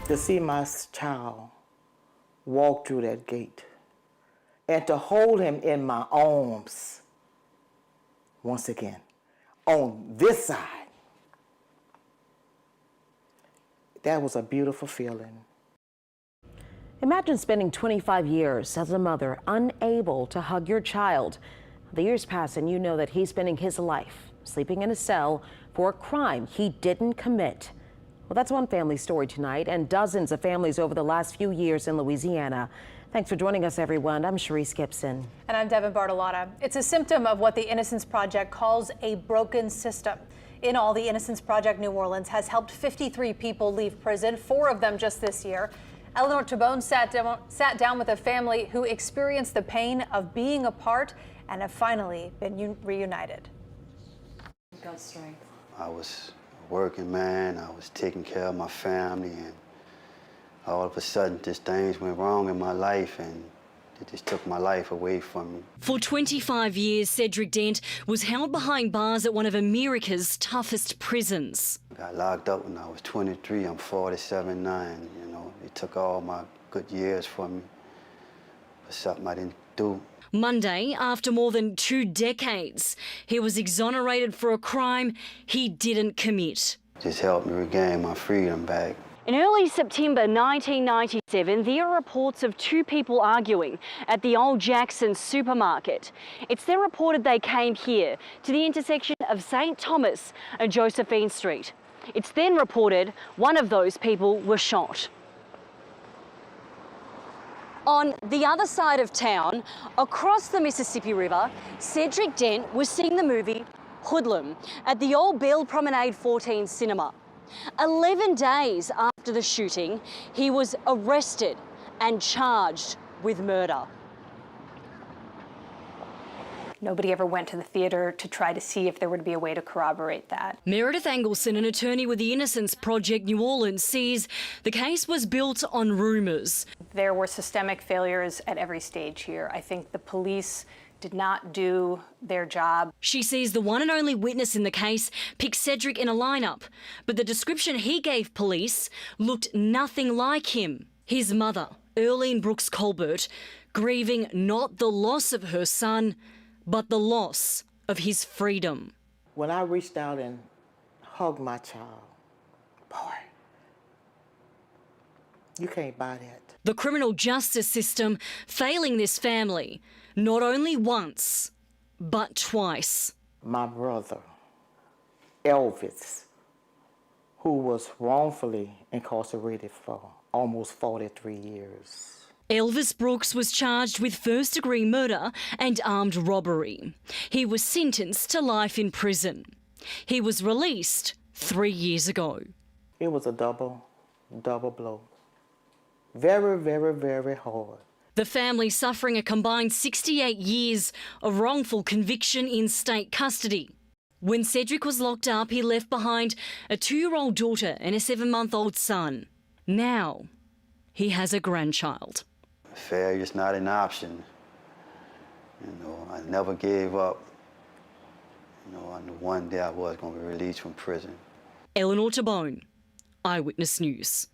To see my child walk through that gate and to hold him in my arms once again on this side, that was a beautiful feeling. Imagine spending 25 years as a mother unable to hug your child. The years pass and you know that he's spending his life sleeping in a cell for a crime he didn't commit. Well, that's one family story tonight, and dozens of families over the last few years in Louisiana. Thanks for joining us, everyone. I'm Sharice Gibson. And I'm Devin Bartolotta. It's a symptom of what the Innocence Project calls a broken system. In all, the Innocence Project New Orleans has helped 53 people leave prison, 4 of them just this year. Eleanor Tabone sat down with a family who experienced the pain of being apart and have finally been reunited. God's strength. I was a working man, I was taking care of my family, and all of a sudden just things went wrong in my life and it just took my life away from me. For 25 years, Cedric Dent was held behind bars at one of America's toughest prisons. I got locked up when I was 23, I'm 47 now, you know, it took all my good years from me for something I didn't do. Monday, after more than 2 decades, he was exonerated for a crime he didn't commit. Just helped me regain my freedom back. In early September 1997, there are reports of 2 people arguing at the Old Jackson supermarket. It's then reported they came here to the intersection of St. Thomas and Josephine Street. It's then reported one of those people was shot. On the other side of town, across the Mississippi River, Cedric Dent was seeing the movie Hoodlum at the old Belle Promenade 14 cinema. 11 days after the shooting, he was arrested and charged with murder. Nobody ever went to the theater to try to see if there would be a way to corroborate that. Meredith Angelson, an attorney with the Innocence Project New Orleans, says the case was built on rumours. There were systemic failures at every stage here. I think the police did not do their job. She says the one and only witness in the case picked Cedric in a lineup, but the description he gave police looked nothing like him. His mother, Earlene Brooks Colbert, grieving not the loss of her son, but the loss of his freedom. When I reached out and hugged my child, boy, you can't buy that. The criminal justice system failing this family, not only once, but twice. My brother, Elvis, who was wrongfully incarcerated for almost 43 years. Elvis Brooks was charged with first-degree murder and armed robbery. He was sentenced to life in prison. He was released 3 years ago. It was a double blow. Very, very, very hard. The family suffering a combined 68 years of wrongful conviction in state custody. When Cedric was locked up, he left behind a 2-year-old daughter and a 7-month-old son. Now, he has a grandchild. Failure's not an option. You know, I never gave up. You know, I knew one day I was going to be released from prison. Eleanor Tabone, Eyewitness News.